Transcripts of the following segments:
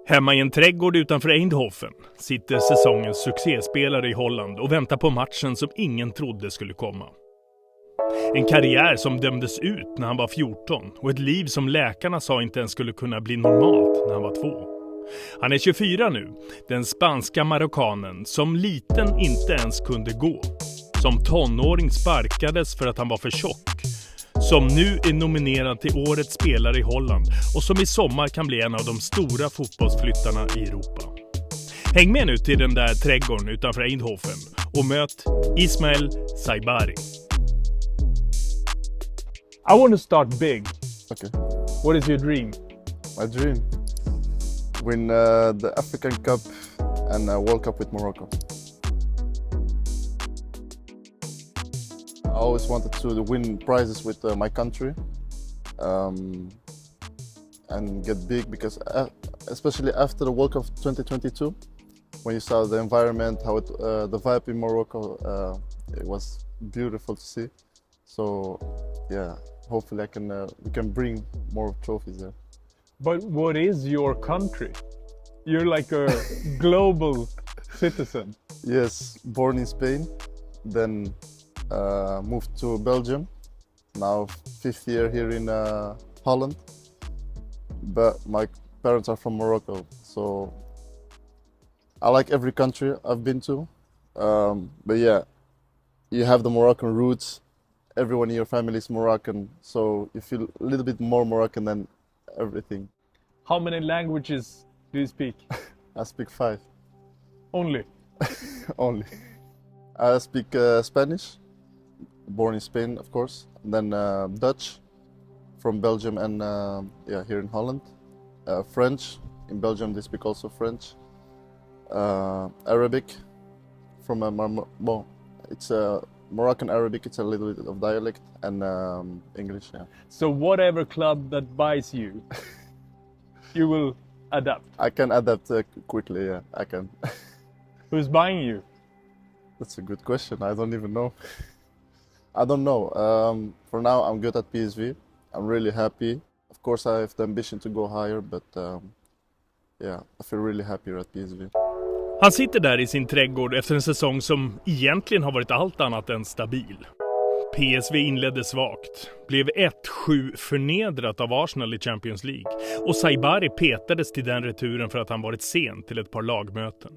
Hemma i en trädgård utanför Eindhoven sitter säsongens succéspelare i Holland och väntar på matchen som ingen trodde skulle komma. En karriär som dömdes ut när han var 14 och ett liv som läkarna sa inte ens skulle kunna bli normalt när han var 2. Han är 24 nu, den spanska marockanen som liten inte ens kunde gå. Som tonåring sparkades för att han var för tjock. Som nu är nominerad till årets spelare i Holland och som i sommar kan bli en av de stora fotbollsflyttarna i Europa. Häng med nu till den där trädgården utanför Eindhoven och möt Ismael Saibari. I want to start big. Okay. What is your dream? My dream? Win the African Cup and World Cup with Morocco. I always wanted to win prizes with my country and get big because especially after the World Cup 2022, when you saw the environment, how the vibe in Morocco, it was beautiful to see. So yeah, hopefully we can bring more trophies there. But what is your country? You're like a global citizen. Yes, born in Spain, then moved to Belgium. Now 5th year here in Holland. But my parents are from Morocco, so I like every country I've been to. But yeah, you have the Moroccan roots. Everyone in your family is Moroccan, so you feel a little bit more Moroccan than everything. How many languages do you speak? I speak 5. Only? Only. I speak Spanish, born in Spain, of course. And then Dutch, from Belgium and here in Holland. French, in Belgium they speak also French. Arabic, from it's Moroccan Arabic, it's a little bit of dialect, and English, yeah. So whatever club that buys you, you will adapt? I can adapt quickly, yeah, I can. Who's buying you? That's a good question, I don't even know. I don't know. For now I'm good at PSV, I'm really happy. Of course I have the ambition to go higher, but yeah, I feel really happy at PSV. Han sitter där i sin trädgård efter en säsong som egentligen har varit allt annat än stabil. PSV inledde svagt, blev 1-7 förnedrat av Arsenal i Champions League och Saibari petades till den returen för att han varit sen till ett par lagmöten.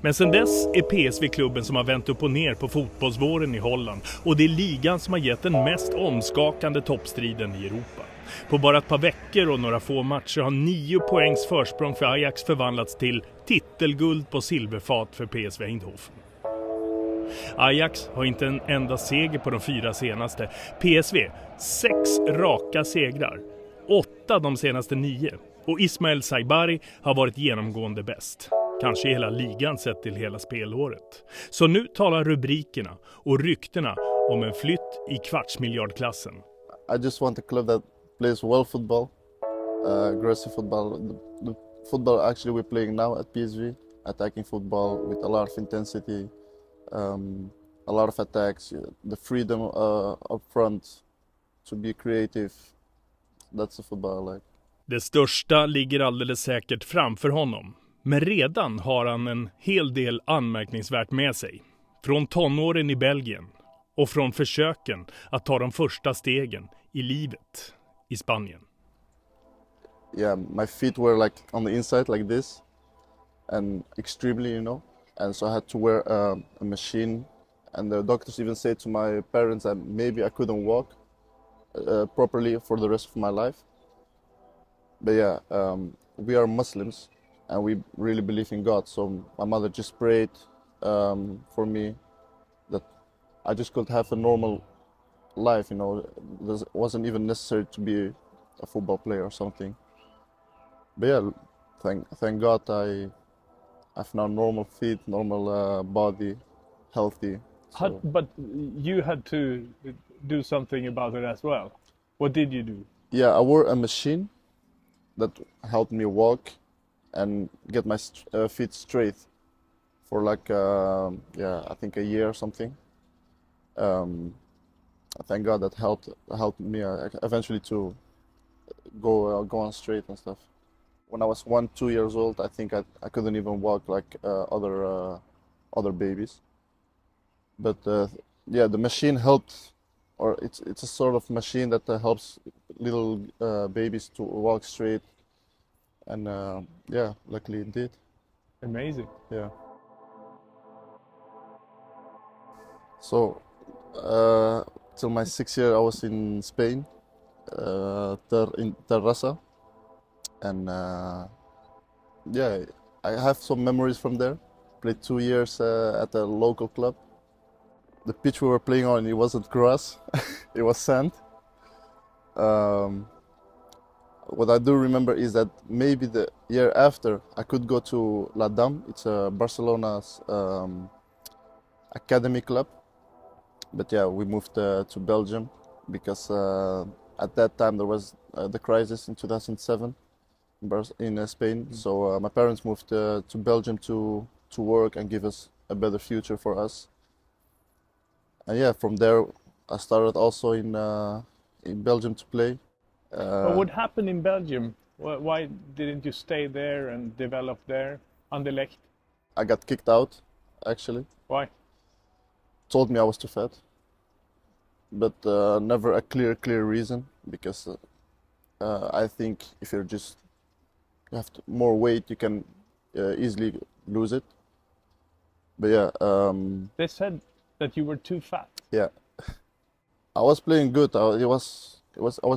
Men sen dess är PSV klubben som har vänt upp och ner på fotbollsvåren i Holland och det är ligan som har gett den mest omskakande toppstriden i Europa. På bara ett par veckor och några få matcher har 9 poängs försprång för Ajax förvandlats till titelguld på silverfat för PSV Eindhoven. Ajax har inte en enda seger på de 4 senaste. PSV 6 raka segrar, 8 de senaste 9. Och Ismael Saibari har varit genomgående bäst. Kanske hela ligan sett till hela spelåret. Så nu talar rubrikerna och ryktena om en flytt i kvartsmiljardklassen. I just want a club that plays well football, aggressive football. The football actually we're playing now at PSV, attacking football with a lot of intensity, a lot of attacks, the freedom up front to be creative. That's the football I like. Det största ligger alldeles säkert framför honom. Men redan har han en hel del anmärkningsvärt med sig. Från tonåren i Belgien och från försöken att ta de första stegen i livet i Spanien. Yeah, my feet were like on the inside like this and extremely, you know. And so I had to wear a machine, and the doctors even said to my parents that maybe I couldn't walk properly for the rest of my life. But yeah, we are Muslims and we really believe in God, so my mother just prayed for me that I just could have a normal life, you know. It wasn't even necessary to be a football player or something. But yeah, thank God I have now normal feet, normal body, healthy. So. But you had to do something about it as well. What did you do? Yeah, I wore a machine that helped me walk and get my feet straight for like I think a year or something. Thank God that helped me eventually to go on straight and stuff. When I was 1, 2 years old, I think I couldn't even walk like other babies. But yeah, the machine helped, or it's a sort of machine that helps little babies to walk straight. And yeah, luckily it did. Amazing. Yeah. So till my 6th year, I was in Spain, in Terrassa, and yeah, I have some memories from there. Played 2 years at a local club. The pitch we were playing on, it wasn't grass, it was sand. What I do remember is that maybe the year after I could go to La Dam. It's Barcelona's academy club. But yeah, we moved to Belgium because at that time there was the crisis in 2007 in Spain. So my parents moved to Belgium to work and give us a better future for us. And yeah, from there I started also in Belgium to play. But what happened in Belgium? Why didn't you stay there and develop there? Anderlecht? I got kicked out, actually. Why? Told me I was too fat, but never a clear reason, because I think if you have more weight, you can easily lose it. But yeah, They said that you were too fat. yeah, I was playing good. I was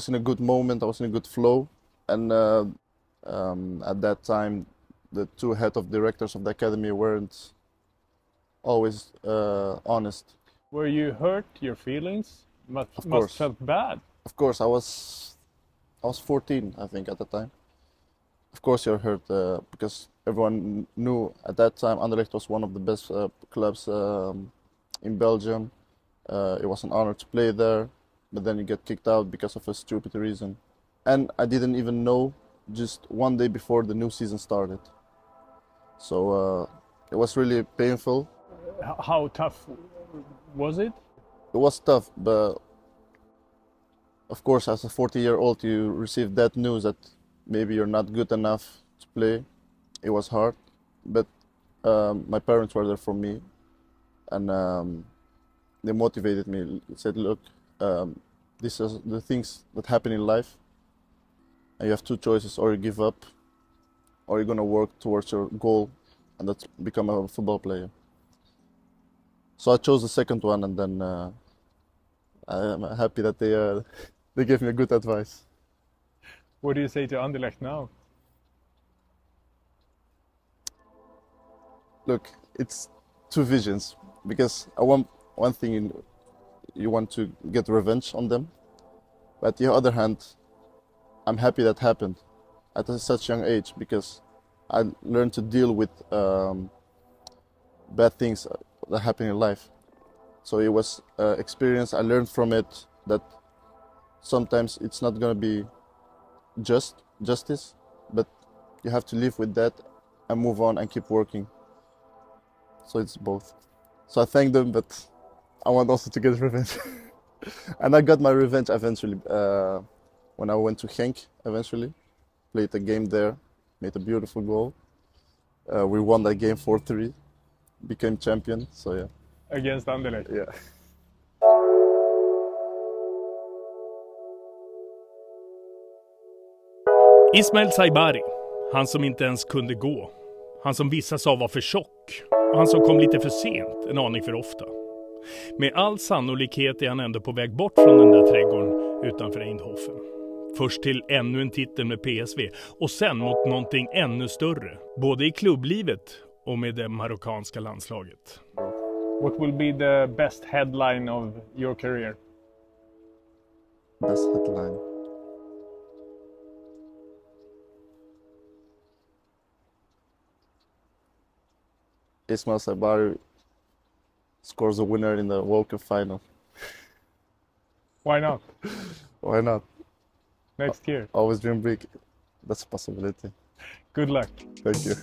in a good moment. I was in a good flow, and at that time, the two head of directors of the academy weren't always honest. Were you hurt? Your feelings Of must course. felt bad. Of course, I was 14, I think, at the time. Of course, you're hurt because everyone knew at that time Anderlecht was one of the best clubs in Belgium. It was an honor to play there, but then you get kicked out because of a stupid reason. And I didn't even know just one day before the new season started. So it was really painful. How tough was it? It was tough, but of course, as a 40-year-old, you receive that news that maybe you're not good enough to play. It was hard, but my parents were there for me, and they motivated me. They said, "Look, these are the things that happen in life, and you have two choices: or you give up, or you're gonna work towards your goal, and that's become a football player." So I chose the second one, and then I'm happy that they gave me a good advice. What do you say to Anderlecht now? Look, it's two visions, because I want one thing, you want to get revenge on them, but on the other hand, I'm happy that happened at such a young age, because I learned to deal with bad things that happen in life. So it was experience. I learned from it that sometimes it's not going to be justice, but you have to live with that and move on and keep working. So it's both. So I thank them, but I want also to get revenge. And I got my revenge eventually when I went to Genk eventually. Played a game there, made a beautiful goal. We won that game 4-3, became champion, so yeah. Against Anderlecht? Yeah. Ismael Saibari, han som inte ens kunde gå. Han som vissa sa var för tjock. Och han som kom lite för sent, en aning för ofta. Med all sannolikhet är han ändå på väg bort från den där trädgården utanför Eindhoven. Först till ännu en titel med PSV och sen mot någonting ännu större. Både i klubblivet och med det marockanska landslaget. What will be the best headline of your career? Best headline. Ismael Saibari scores a winner in the World Cup final. Why not? Why not? Next year. Always dream big. That's a possibility. Good luck. Thank you.